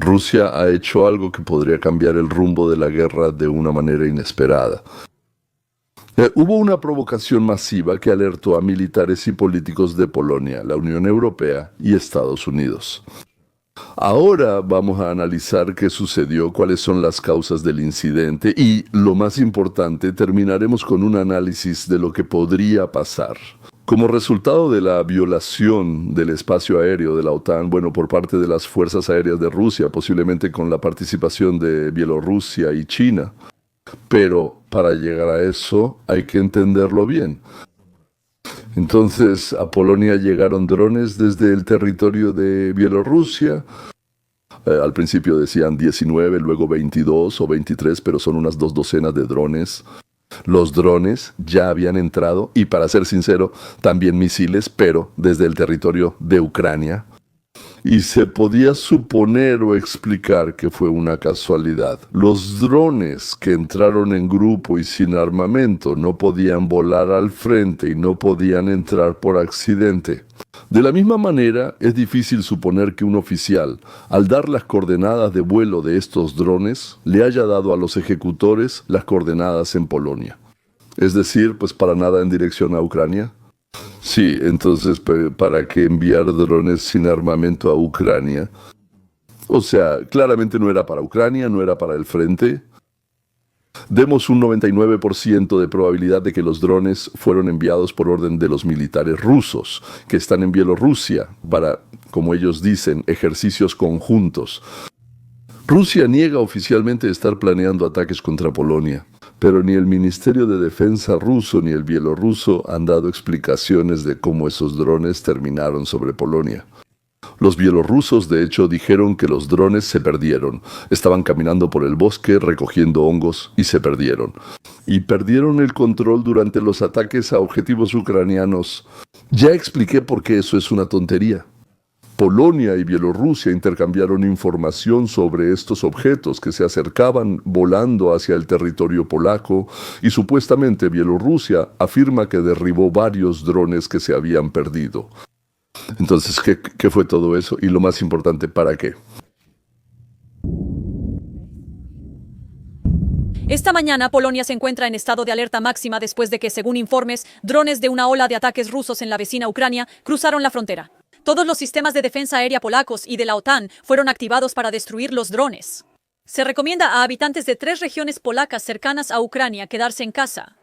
Rusia ha hecho algo que podría cambiar el rumbo de la guerra de una manera inesperada. Hubo una provocación masiva que alertó a militares y políticos de Polonia, la Unión Europea y Estados Unidos. Ahora vamos a analizar qué sucedió, cuáles son las causas del incidente y, lo más importante, terminaremos con un análisis de lo que podría pasar. Como resultado de la violación del espacio aéreo de la OTAN, por parte de las fuerzas aéreas de Rusia, posiblemente con la participación de Bielorrusia y China. Pero para llegar a eso hay que entenderlo bien. Entonces, a Polonia llegaron drones desde el territorio de Bielorrusia. Al principio decían 19, luego 22 o 23, pero son unas 2 docenas de drones. Los drones ya habían entrado, y para ser sincero, también misiles, pero desde el territorio de Ucrania. Y se podía suponer o explicar que fue una casualidad. Los drones que entraron en grupo y sin armamento no podían volar al frente y no podían entrar por accidente. De la misma manera, es difícil suponer que un oficial, al dar las coordenadas de vuelo de estos drones, le haya dado a los ejecutores las coordenadas en Polonia. Es decir, para nada en dirección a Ucrania. Sí, entonces, ¿para qué enviar drones sin armamento a Ucrania? O sea, claramente no era para Ucrania, no era para el frente. Demos un 99% de probabilidad de que los drones fueron enviados por orden de los militares rusos, que están en Bielorrusia, para, como ellos dicen, ejercicios conjuntos. Rusia niega oficialmente estar planeando ataques contra Polonia, pero ni el Ministerio de Defensa ruso ni el bielorruso han dado explicaciones de cómo esos drones terminaron sobre Polonia. Los bielorrusos, de hecho, dijeron que los drones se perdieron. Estaban caminando por el bosque recogiendo hongos y se perdieron. Y perdieron el control durante los ataques a objetivos ucranianos. Ya expliqué por qué eso es una tontería. Polonia y Bielorrusia intercambiaron información sobre estos objetos que se acercaban volando hacia el territorio polaco y supuestamente Bielorrusia afirma que derribó varios drones que se habían perdido. Entonces, ¿qué fue todo eso? Y lo más importante, ¿para qué? Esta mañana, Polonia se encuentra en estado de alerta máxima después de que, según informes, drones de una ola de ataques rusos en la vecina Ucrania cruzaron la frontera. Todos los sistemas de defensa aérea polacos y de la OTAN fueron activados para destruir los drones. Se recomienda a habitantes de 3 regiones polacas cercanas a Ucrania quedarse en casa.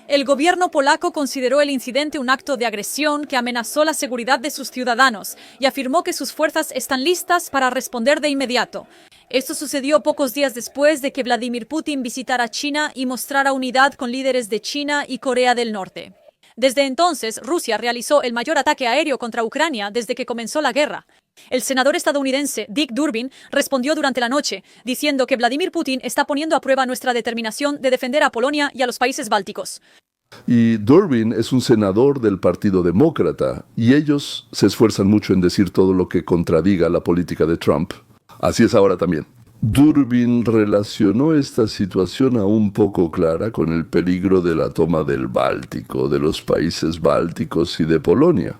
El gobierno polaco consideró el incidente un acto de agresión que amenazó la seguridad de sus ciudadanos y afirmó que sus fuerzas están listas para responder de inmediato. Esto sucedió pocos días después de que Vladimir Putin visitara China y mostrara unidad con líderes de China y Corea del Norte. Desde entonces, Rusia realizó el mayor ataque aéreo contra Ucrania desde que comenzó la guerra. El senador estadounidense Dick Durbin respondió durante la noche, diciendo que Vladimir Putin está poniendo a prueba nuestra determinación de defender a Polonia y a los países bálticos. Y Durbin es un senador del Partido Demócrata, y ellos se esfuerzan mucho en decir todo lo que contradiga la política de Trump. Así es ahora también. Durbin relacionó esta situación aún poco clara con el peligro de la toma del Báltico, de los países bálticos y de Polonia.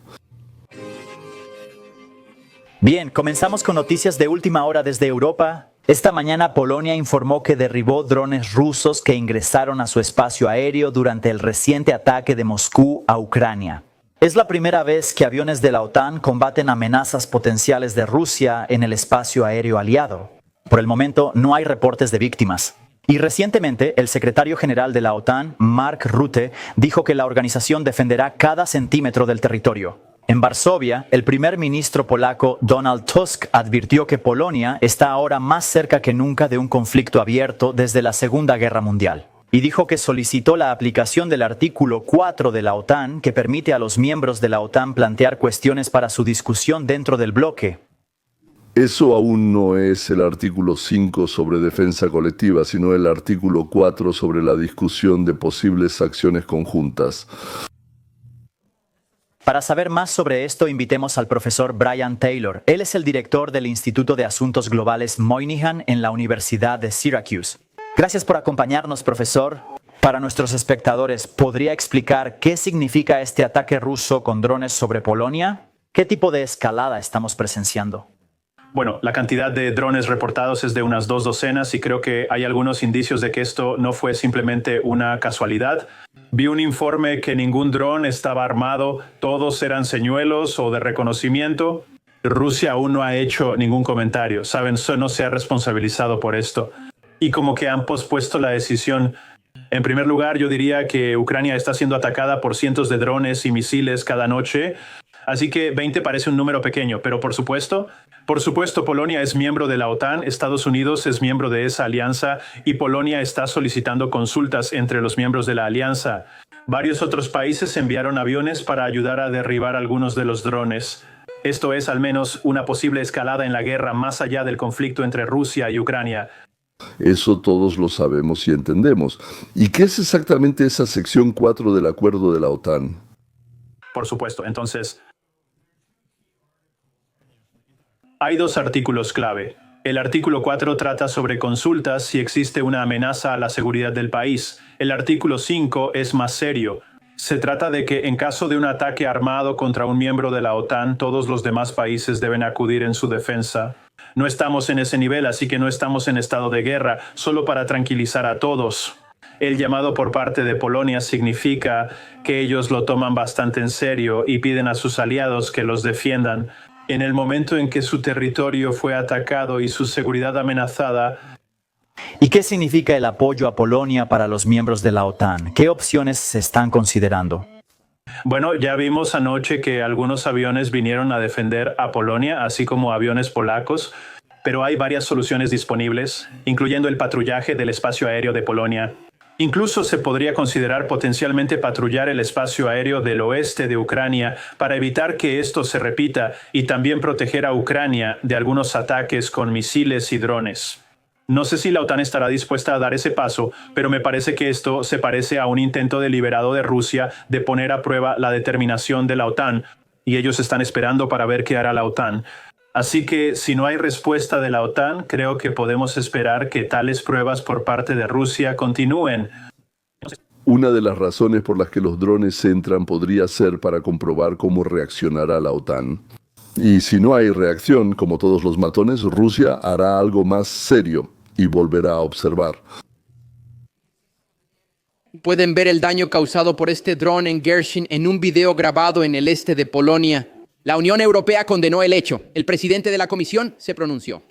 Bien, comenzamos con noticias de última hora desde Europa. Esta mañana Polonia informó que derribó drones rusos que ingresaron a su espacio aéreo durante el reciente ataque de Moscú a Ucrania. Es la primera vez que aviones de la OTAN combaten amenazas potenciales de Rusia en el espacio aéreo aliado. Por el momento, no hay reportes de víctimas. Y recientemente, el secretario general de la OTAN, Mark Rutte, dijo que la organización defenderá cada centímetro del territorio. En Varsovia, el primer ministro polaco Donald Tusk advirtió que Polonia está ahora más cerca que nunca de un conflicto abierto desde la Segunda Guerra Mundial. Y dijo que solicitó la aplicación del artículo 4 de la OTAN que permite a los miembros de la OTAN plantear cuestiones para su discusión dentro del bloque. Eso aún no es el artículo 5 sobre defensa colectiva, sino el artículo 4 sobre la discusión de posibles acciones conjuntas. Para saber más sobre esto, invitemos al profesor Brian Taylor. Él es el director del Instituto de Asuntos Globales Moynihan en la Universidad de Syracuse. Gracias por acompañarnos, profesor. Para nuestros espectadores, ¿podría explicar qué significa este ataque ruso con drones sobre Polonia? ¿Qué tipo de escalada estamos presenciando? Bueno, la cantidad de drones reportados es de unas 2 docenas y creo que hay algunos indicios de que esto no fue simplemente una casualidad. Vi un informe que ningún dron estaba armado, todos eran señuelos o de reconocimiento. Rusia aún no ha hecho ningún comentario, ¿saben? No se ha responsabilizado por esto. Y como que han pospuesto la decisión. En primer lugar, yo diría que Ucrania está siendo atacada por cientos de drones y misiles cada noche. Así que 20 parece un número pequeño, pero por supuesto, Polonia es miembro de la OTAN, Estados Unidos es miembro de esa alianza y Polonia está solicitando consultas entre los miembros de la alianza. Varios otros países enviaron aviones para ayudar a derribar algunos de los drones. Esto es al menos una posible escalada en la guerra más allá del conflicto entre Rusia y Ucrania. Eso todos lo sabemos y entendemos. ¿Y qué es exactamente esa sección 4 del acuerdo de la OTAN? Por supuesto, entonces, hay 2 artículos clave. El artículo 4 trata sobre consultas si existe una amenaza a la seguridad del país. El artículo 5 es más serio. Se trata de que en caso de un ataque armado contra un miembro de la OTAN, todos los demás países deben acudir en su defensa. No estamos en ese nivel, así que no estamos en estado de guerra, solo para tranquilizar a todos. El llamado por parte de Polonia significa que ellos lo toman bastante en serio y piden a sus aliados que los defiendan. En el momento en que su territorio fue atacado y su seguridad amenazada. ¿Y qué significa el apoyo a Polonia para los miembros de la OTAN? ¿Qué opciones se están considerando? Bueno, ya vimos anoche que algunos aviones vinieron a defender a Polonia, así como aviones polacos, pero hay varias soluciones disponibles, incluyendo el patrullaje del espacio aéreo de Polonia. Incluso se podría considerar potencialmente patrullar el espacio aéreo del oeste de Ucrania para evitar que esto se repita y también proteger a Ucrania de algunos ataques con misiles y drones. No sé si la OTAN estará dispuesta a dar ese paso, pero me parece que esto se parece a un intento deliberado de Rusia de poner a prueba la determinación de la OTAN, y ellos están esperando para ver qué hará la OTAN. Así que si no hay respuesta de la OTAN, creo que podemos esperar que tales pruebas por parte de Rusia continúen. Una de las razones por las que los drones entran podría ser para comprobar cómo reaccionará la OTAN. Y si no hay reacción, como todos los matones, Rusia hará algo más serio y volverá a observar. Pueden ver el daño causado por este dron en Gershyn en un video grabado en el este de Polonia. La Unión Europea condenó el hecho. El presidente de la Comisión se pronunció.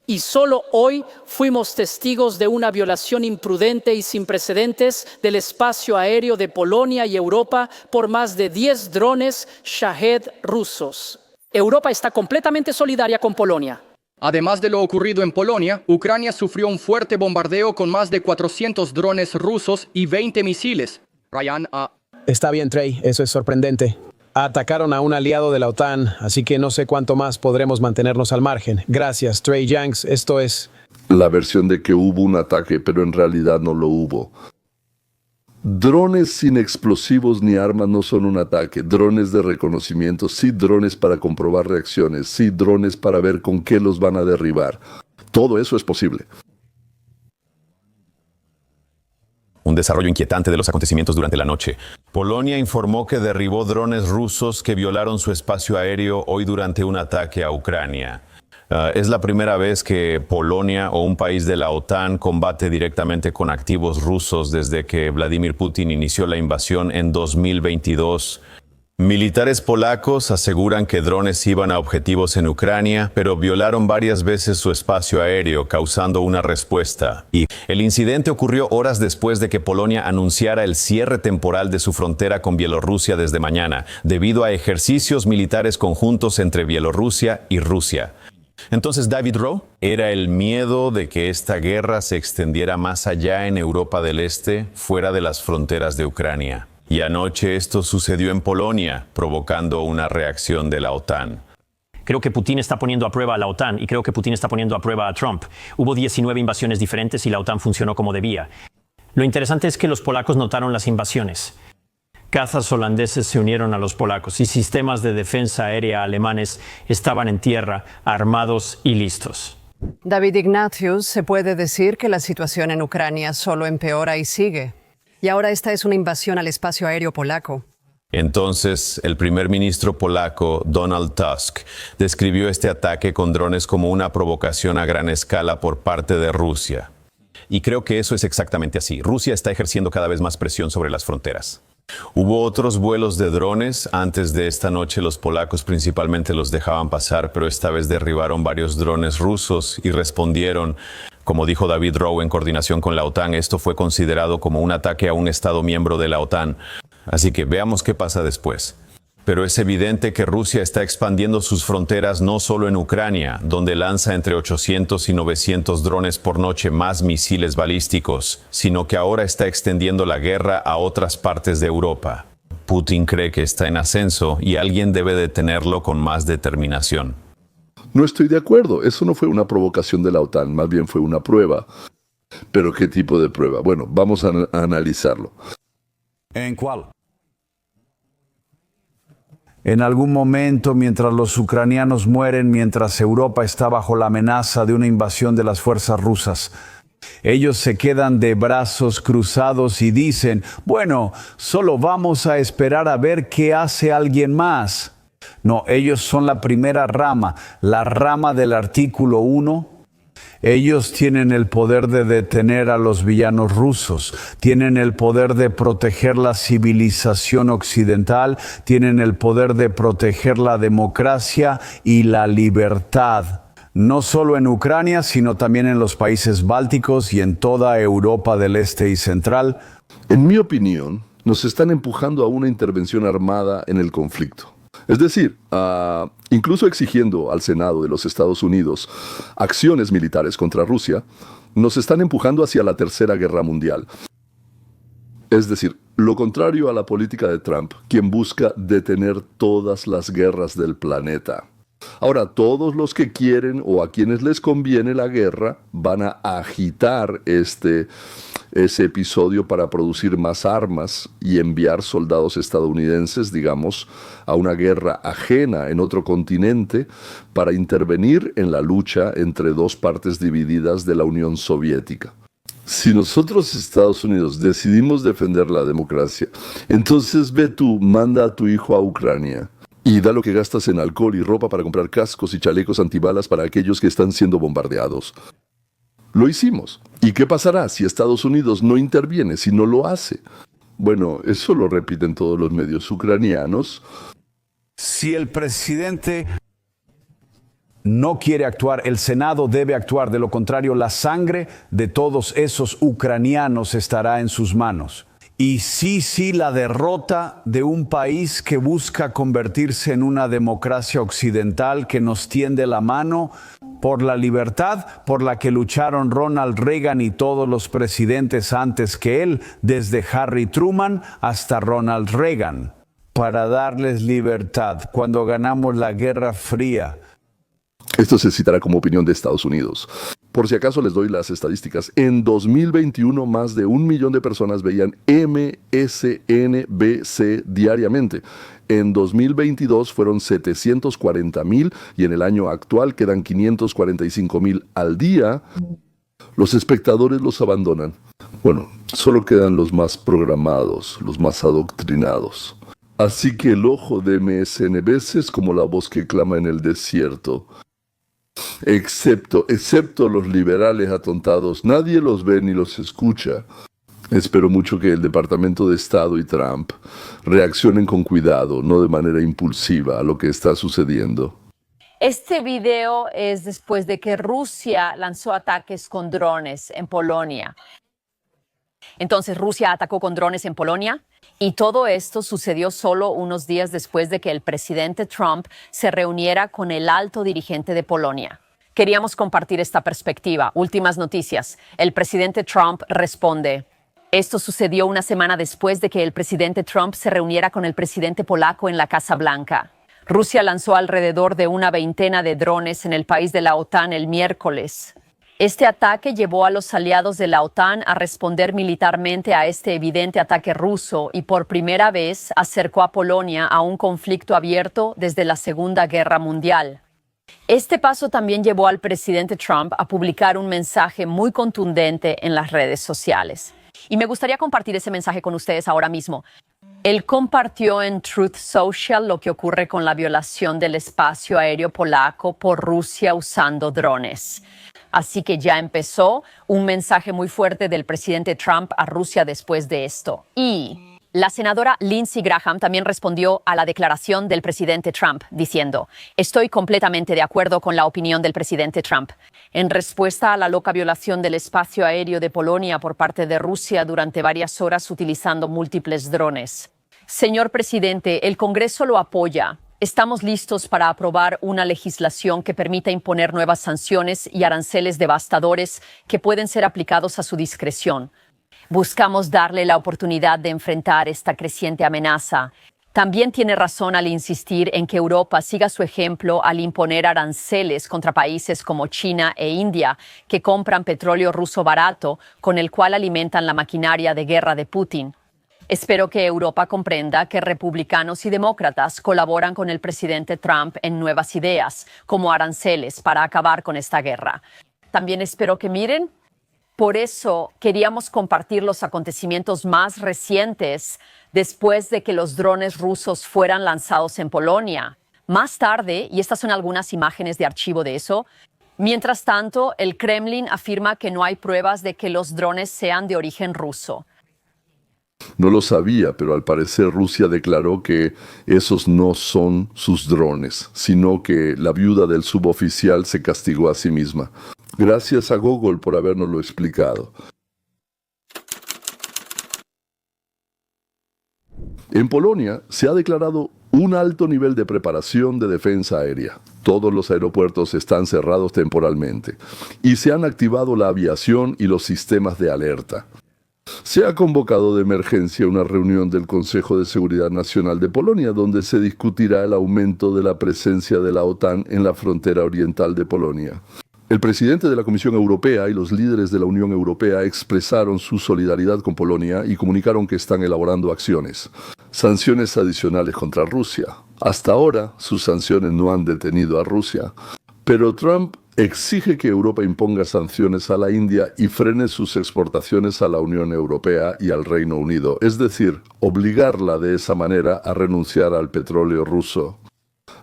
Y solo hoy fuimos testigos de una violación imprudente y sin precedentes del espacio aéreo de Polonia y Europa por más de 10 drones Shahed rusos. Europa está completamente solidaria con Polonia. Además de lo ocurrido en Polonia, Ucrania sufrió un fuerte bombardeo con más de 400 drones rusos y 20 misiles. Ryan, Está bien, Trey, eso es sorprendente. Atacaron a un aliado de la OTAN, así que no sé cuánto más podremos mantenernos al margen. Gracias, Trey Yanks, esto es... La versión de que hubo un ataque, pero en realidad no lo hubo. Drones sin explosivos ni armas no son un ataque. Drones de reconocimiento, sí drones para comprobar reacciones, sí drones para ver con qué los van a derribar. Todo eso es posible. Un desarrollo inquietante de los acontecimientos durante la noche. Polonia informó que derribó drones rusos que violaron su espacio aéreo hoy durante un ataque a Ucrania. Es la primera vez que Polonia o un país de la OTAN combate directamente con activos rusos desde que Vladimir Putin inició la invasión en 2022. Militares polacos aseguran que drones iban a objetivos en Ucrania, pero violaron varias veces su espacio aéreo, causando una respuesta. Y el incidente ocurrió horas después de que Polonia anunciara el cierre temporal de su frontera con Bielorrusia desde mañana, debido a ejercicios militares conjuntos entre Bielorrusia y Rusia. Entonces, David Rowe, ¿era el miedo de que esta guerra se extendiera más allá en Europa del Este, fuera de las fronteras de Ucrania? Y anoche esto sucedió en Polonia, provocando una reacción de la OTAN. Creo que Putin está poniendo a prueba a la OTAN y creo que Putin está poniendo a prueba a Trump. Hubo 19 invasiones diferentes y la OTAN funcionó como debía. Lo interesante es que los polacos notaron las invasiones. Cazas holandeses se unieron a los polacos y sistemas de defensa aérea alemanes estaban en tierra, armados y listos. David Ignatius, se puede decir que la situación en Ucrania solo empeora y sigue. Y ahora esta es una invasión al espacio aéreo polaco. Entonces, el primer ministro polaco, Donald Tusk, describió este ataque con drones como una provocación a gran escala por parte de Rusia. Y creo que eso es exactamente así. Rusia está ejerciendo cada vez más presión sobre las fronteras. Hubo otros vuelos de drones. Antes de esta noche los polacos principalmente los dejaban pasar, pero esta vez derribaron varios drones rusos y respondieron. Como dijo David Rowe en coordinación con la OTAN, esto fue considerado como un ataque a un Estado miembro de la OTAN. Así que veamos qué pasa después. Pero es evidente que Rusia está expandiendo sus fronteras no solo en Ucrania, donde lanza entre 800 y 900 drones por noche más misiles balísticos, sino que ahora está extendiendo la guerra a otras partes de Europa. Putin cree que está en ascenso y alguien debe detenerlo con más determinación. No estoy de acuerdo. Eso no fue una provocación de la OTAN, más bien fue una prueba. ¿Pero qué tipo de prueba? Bueno, vamos a analizarlo. ¿En cuál? En algún momento, mientras los ucranianos mueren, mientras Europa está bajo la amenaza de una invasión de las fuerzas rusas, ellos se quedan de brazos cruzados y dicen, bueno, solo vamos a esperar a ver qué hace alguien más. No, ellos son la primera rama, la rama del artículo 1. Ellos tienen el poder de detener a los villanos rusos, tienen el poder de proteger la civilización occidental, tienen el poder de proteger la democracia y la libertad. No solo en Ucrania, sino también en los países bálticos y en toda Europa del Este y Central. En mi opinión, nos están empujando a una intervención armada en el conflicto. Es decir, incluso exigiendo al Senado de los Estados Unidos acciones militares contra Rusia, nos están empujando hacia la Tercera Guerra Mundial. Es decir, lo contrario a la política de Trump, quien busca detener todas las guerras del planeta. Ahora, todos los que quieren o a quienes les conviene la guerra van a agitar ese episodio para producir más armas y enviar soldados estadounidenses, digamos, a una guerra ajena en otro continente para intervenir en la lucha entre dos partes divididas de la Unión Soviética. Si nosotros, Estados Unidos, decidimos defender la democracia, entonces ve tú, manda a tu hijo a Ucrania y da lo que gastas en alcohol y ropa para comprar cascos y chalecos antibalas para aquellos que están siendo bombardeados. Lo hicimos. ¿Y qué pasará si Estados Unidos no interviene, si no lo hace? Bueno, eso lo repiten todos los medios ucranianos. Si el presidente no quiere actuar, el Senado debe actuar. De lo contrario, la sangre de todos esos ucranianos estará en sus manos. Y sí, la derrota de un país que busca convertirse en una democracia occidental que nos tiende la mano por la libertad por la que lucharon Ronald Reagan y todos los presidentes antes que él, desde Harry Truman hasta Ronald Reagan, para darles libertad cuando ganamos la Guerra Fría. Esto se citará como opinión de Estados Unidos. Por si acaso les doy las estadísticas. En 2021 más de 1 millón de personas veían MSNBC diariamente. En 2022 fueron 740,000 y en el año actual quedan 545,000 al día. Los espectadores los abandonan. Bueno, solo quedan los más programados, los más adoctrinados. Así que el ojo de MSNBC es como la voz que clama en el desierto. Excepto los liberales atontados, nadie los ve ni los escucha. Espero mucho que el Departamento de Estado y Trump reaccionen con cuidado, no de manera impulsiva, a lo que está sucediendo. Este video es después de que Rusia lanzó ataques con drones en Polonia. Entonces, Rusia atacó con drones en Polonia y todo esto sucedió solo unos días después de que el presidente Trump se reuniera con el alto dirigente de Polonia. Queríamos compartir esta perspectiva. Últimas noticias. El presidente Trump responde. Esto sucedió una semana después de que el presidente Trump se reuniera con el presidente polaco en la Casa Blanca. Rusia lanzó alrededor de una veintena de drones en el país de la OTAN el miércoles. Este ataque llevó a los aliados de la OTAN a responder militarmente a este evidente ataque ruso y por primera vez acercó a Polonia a un conflicto abierto desde la Segunda Guerra Mundial. Este paso también llevó al presidente Trump a publicar un mensaje muy contundente en las redes sociales. Y me gustaría compartir ese mensaje con ustedes ahora mismo. Él compartió en Truth Social lo que ocurre con la violación del espacio aéreo polaco por Rusia usando drones. Así que ya empezó un mensaje muy fuerte del presidente Trump a Rusia después de esto. Y la senadora Lindsey Graham también respondió a la declaración del presidente Trump diciendo: estoy completamente de acuerdo con la opinión del presidente Trump. En respuesta a la loca violación del espacio aéreo de Polonia por parte de Rusia durante varias horas utilizando múltiples drones. Señor presidente, el Congreso lo apoya. Estamos listos para aprobar una legislación que permita imponer nuevas sanciones y aranceles devastadores que pueden ser aplicados a su discreción. Buscamos darle la oportunidad de enfrentar esta creciente amenaza. También tiene razón al insistir en que Europa siga su ejemplo al imponer aranceles contra países como China e India, que compran petróleo ruso barato, con el cual alimentan la maquinaria de guerra de Putin. Espero que Europa comprenda que republicanos y demócratas colaboran con el presidente Trump en nuevas ideas, como aranceles, para acabar con esta guerra. También espero que miren. Por eso queríamos compartir los acontecimientos más recientes después de que los drones rusos fueran lanzados en Polonia. Más tarde, y estas son algunas imágenes de archivo de eso, mientras tanto, el Kremlin afirma que no hay pruebas de que los drones sean de origen ruso. No lo sabía, pero al parecer Rusia declaró que esos no son sus drones, sino que la viuda del suboficial se castigó a sí misma. Gracias a Google por habernoslo explicado. En Polonia se ha declarado un alto nivel de preparación de defensa aérea. Todos los aeropuertos están cerrados temporalmente y se han activado la aviación y los sistemas de alerta. Se ha convocado de emergencia una reunión del Consejo de Seguridad Nacional de Polonia, donde se discutirá el aumento de la presencia de la OTAN en la frontera oriental de Polonia. El presidente de la Comisión Europea y los líderes de la Unión Europea expresaron su solidaridad con Polonia y comunicaron que están elaborando sanciones adicionales contra Rusia. Hasta ahora, sus sanciones no han detenido a Rusia, pero Trump exige que Europa imponga sanciones a la India y frene sus exportaciones a la Unión Europea y al Reino Unido, es decir, obligarla de esa manera a renunciar al petróleo ruso.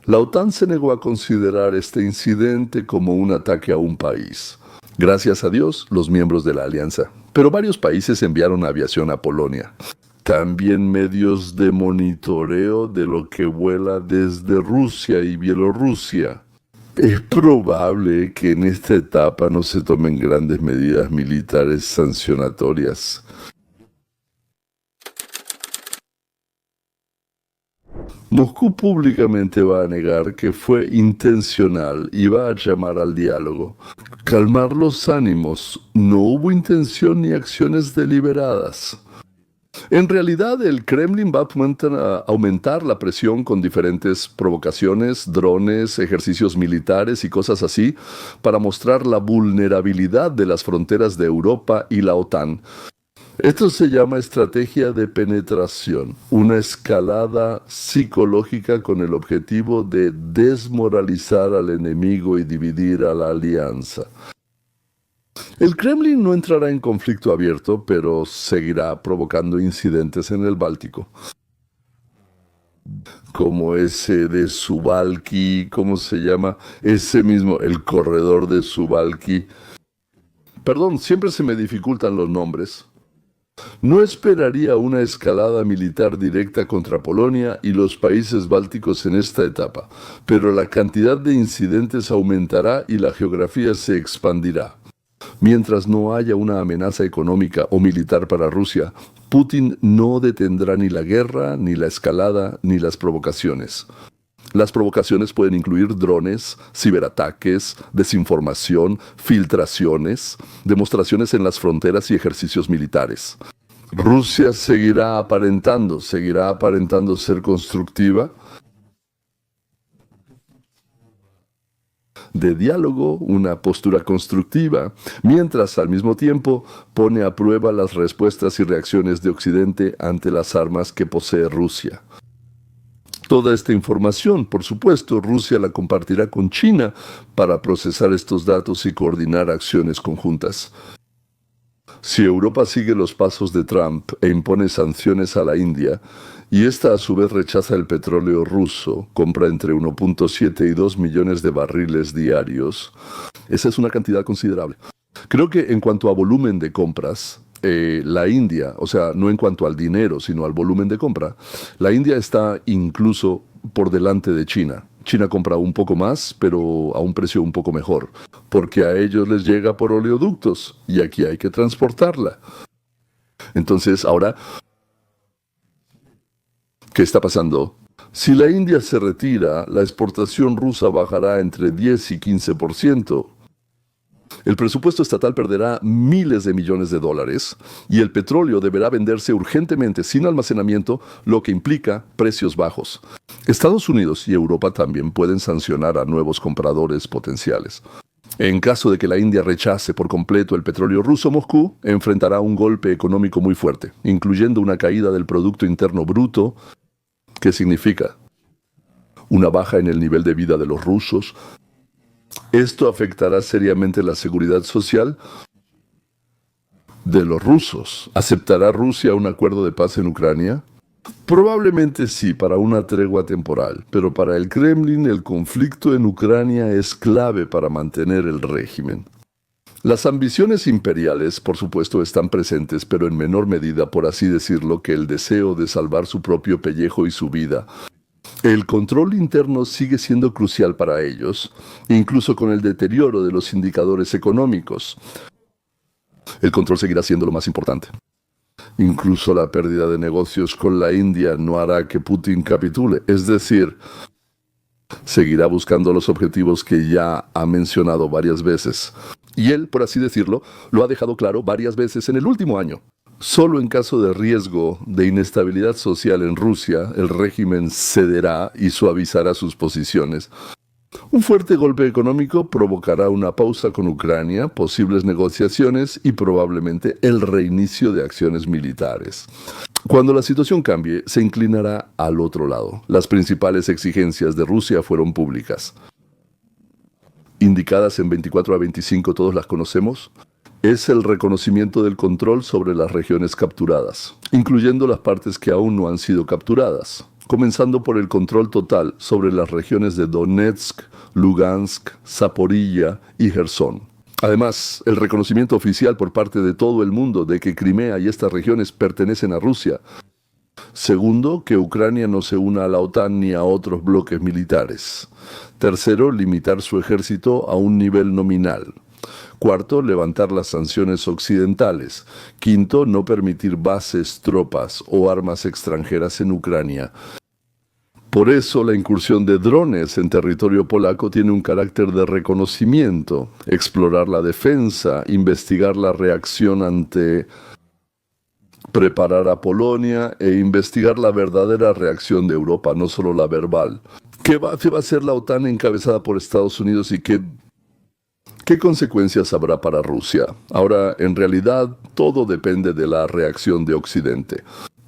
La OTAN se negó a considerar este incidente como un ataque a un país. Gracias a Dios, los miembros de la alianza. Pero varios países enviaron aviación a Polonia. También medios de monitoreo de lo que vuela desde Rusia y Bielorrusia. Es probable que en esta etapa no se tomen grandes medidas militares sancionatorias. Moscú públicamente va a negar que fue intencional y va a llamar al diálogo. Calmar los ánimos. No hubo intención ni acciones deliberadas. En realidad, el Kremlin va a aumentar la presión con diferentes provocaciones, drones, ejercicios militares y cosas así, para mostrar la vulnerabilidad de las fronteras de Europa y la OTAN. Esto se llama estrategia de penetración, una escalada psicológica con el objetivo de desmoralizar al enemigo y dividir a la alianza. El Kremlin no entrará en conflicto abierto, pero seguirá provocando incidentes en el Báltico. Como ese de Suwałki, ¿cómo se llama? Ese mismo, el corredor de Suwałki. Perdón, siempre se me dificultan los nombres. No esperaría una escalada militar directa contra Polonia y los países bálticos en esta etapa, pero la cantidad de incidentes aumentará y la geografía se expandirá. Mientras no haya una amenaza económica o militar para Rusia, Putin no detendrá ni la guerra, ni la escalada, ni las provocaciones. Las provocaciones pueden incluir drones, ciberataques, desinformación, filtraciones, demostraciones en las fronteras y ejercicios militares. Rusia seguirá aparentando ser constructiva, de diálogo, una postura constructiva, mientras al mismo tiempo pone a prueba las respuestas y reacciones de Occidente ante las armas que posee Rusia. Toda esta información, por supuesto, Rusia la compartirá con China para procesar estos datos y coordinar acciones conjuntas. Si Europa sigue los pasos de Trump e impone sanciones a la India Y esta a su vez rechaza el petróleo ruso, compra entre 1.7 y 2 millones de barriles diarios. Esa es una cantidad considerable. Creo que en cuanto a volumen de compras, la India, o sea, no en cuanto al dinero, sino al volumen de compra, la India está incluso por delante de China. China compra un poco más, pero a un precio un poco mejor, porque a ellos les llega por oleoductos y aquí hay que transportarla. Entonces, ahora, ¿qué está pasando? Si la India se retira, la exportación rusa bajará entre 10 y 15%. El presupuesto estatal perderá miles de millones de dólares y el petróleo deberá venderse urgentemente sin almacenamiento, lo que implica precios bajos. Estados Unidos y Europa también pueden sancionar a nuevos compradores potenciales. En caso de que la India rechace por completo el petróleo ruso, Moscú enfrentará un golpe económico muy fuerte, incluyendo una caída del Producto Interno Bruto, que significa una baja en el nivel de vida de los rusos. Esto afectará seriamente la seguridad social de los rusos. ¿Aceptará Rusia un acuerdo de paz en Ucrania? Probablemente sí, para una tregua temporal, pero para el Kremlin el conflicto en Ucrania es clave para mantener el régimen. Las ambiciones imperiales, por supuesto, están presentes, pero en menor medida, por así decirlo, que el deseo de salvar su propio pellejo y su vida. El control interno sigue siendo crucial para ellos, incluso con el deterioro de los indicadores económicos. El control seguirá siendo lo más importante. Incluso la pérdida de negocios con la India no hará que Putin capitule, es decir, seguirá buscando los objetivos que ya ha mencionado varias veces. Y él, por así decirlo, lo ha dejado claro varias veces en el último año. Solo en caso de riesgo de inestabilidad social en Rusia, el régimen cederá y suavizará sus posiciones. Un fuerte golpe económico provocará una pausa con Ucrania, posibles negociaciones y probablemente el reinicio de acciones militares. Cuando la situación cambie, se inclinará al otro lado. Las principales exigencias de Rusia fueron públicas. Indicadas en 24 a 25, todos las conocemos. Es el reconocimiento del control sobre las regiones capturadas, incluyendo las partes que aún no han sido capturadas, comenzando por el control total sobre las regiones de Donetsk, Lugansk, Zaporilla y Jersón. Además, el reconocimiento oficial por parte de todo el mundo de que Crimea y estas regiones pertenecen a Rusia. Segundo, que Ucrania no se una a la OTAN ni a otros bloques militares. Tercero, limitar su ejército a un nivel nominal. Cuarto, levantar las sanciones occidentales. Quinto, no permitir bases, tropas o armas extranjeras en Ucrania. Por eso la incursión de drones en territorio polaco tiene un carácter de reconocimiento, explorar la defensa, investigar la reacción ante preparar a Polonia e investigar la verdadera reacción de Europa, no solo la verbal. ¿Qué va a hacer la OTAN encabezada por Estados Unidos y qué consecuencias habrá para Rusia? Ahora, en realidad, todo depende de la reacción de Occidente.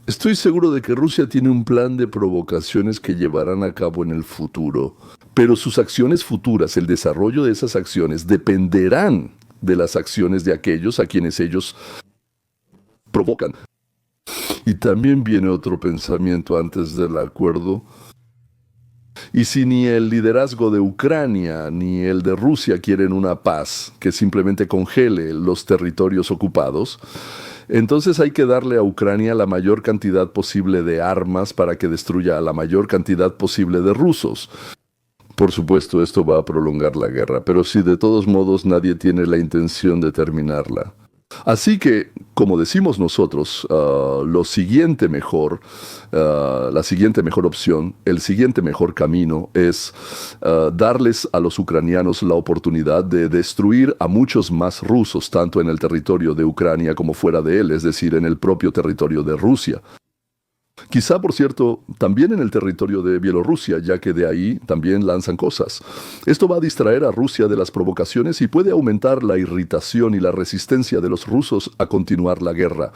Estoy seguro de que Rusia tiene un plan de provocaciones que llevarán a cabo en el futuro, pero sus acciones futuras, el desarrollo de esas acciones, dependerán de las acciones de aquellos a quienes ellos provocan. Y también viene otro pensamiento antes del acuerdo. Y si ni el liderazgo de Ucrania ni el de Rusia quieren una paz que simplemente congele los territorios ocupados, entonces hay que darle a Ucrania la mayor cantidad posible de armas para que destruya a la mayor cantidad posible de rusos. Por supuesto, esto va a prolongar la guerra, pero si de todos modos nadie tiene la intención de terminarla. Así que, como decimos nosotros, la siguiente mejor opción, el siguiente mejor camino es darles a los ucranianos la oportunidad de destruir a muchos más rusos, tanto en el territorio de Ucrania como fuera de él, es decir, en el propio territorio de Rusia. Quizá, por cierto, también en el territorio de Bielorrusia, ya que de ahí también lanzan cosas. Esto va a distraer a Rusia de las provocaciones y puede aumentar la irritación y la resistencia de los rusos a continuar la guerra.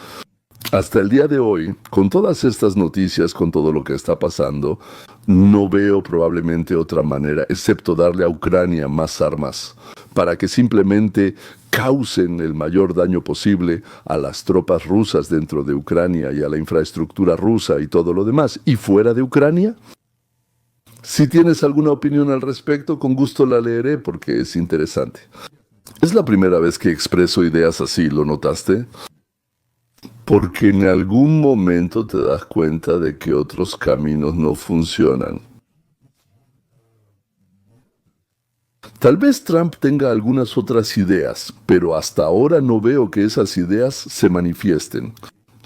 Hasta el día de hoy, con todas estas noticias, con todo lo que está pasando, no veo probablemente otra manera, excepto darle a Ucrania más armas, para que simplemente causen el mayor daño posible a las tropas rusas dentro de Ucrania y a la infraestructura rusa y todo lo demás, y fuera de Ucrania? Si tienes alguna opinión al respecto, con gusto la leeré porque es interesante. Es la primera vez que expreso ideas así, ¿lo notaste? Porque en algún momento te das cuenta de que otros caminos no funcionan. Tal vez Trump tenga algunas otras ideas, pero hasta ahora no veo que esas ideas se manifiesten.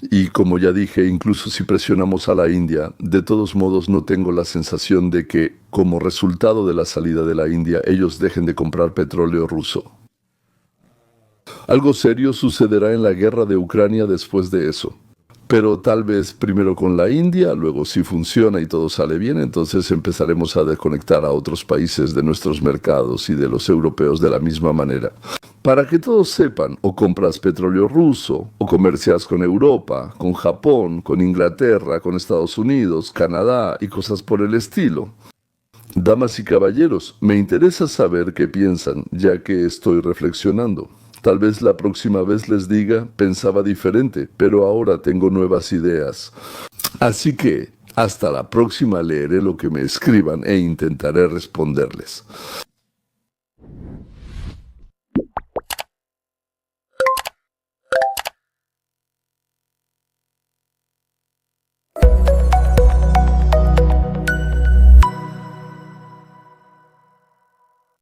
Y como ya dije, incluso si presionamos a la India, de todos modos no tengo la sensación de que, como resultado de la salida de la India, ellos dejen de comprar petróleo ruso. Algo serio sucederá en la guerra de Ucrania después de eso. Pero tal vez primero con la India, luego si funciona y todo sale bien, entonces empezaremos a desconectar a otros países de nuestros mercados y de los europeos de la misma manera. Para que todos sepan, o compras petróleo ruso, o comercias con Europa, con Japón, con Inglaterra, con Estados Unidos, Canadá y cosas por el estilo. Damas y caballeros, me interesa saber qué piensan, ya que estoy reflexionando. Tal vez la próxima vez les diga, pensaba diferente, pero ahora tengo nuevas ideas. Así que, hasta la próxima leeré lo que me escriban e intentaré responderles.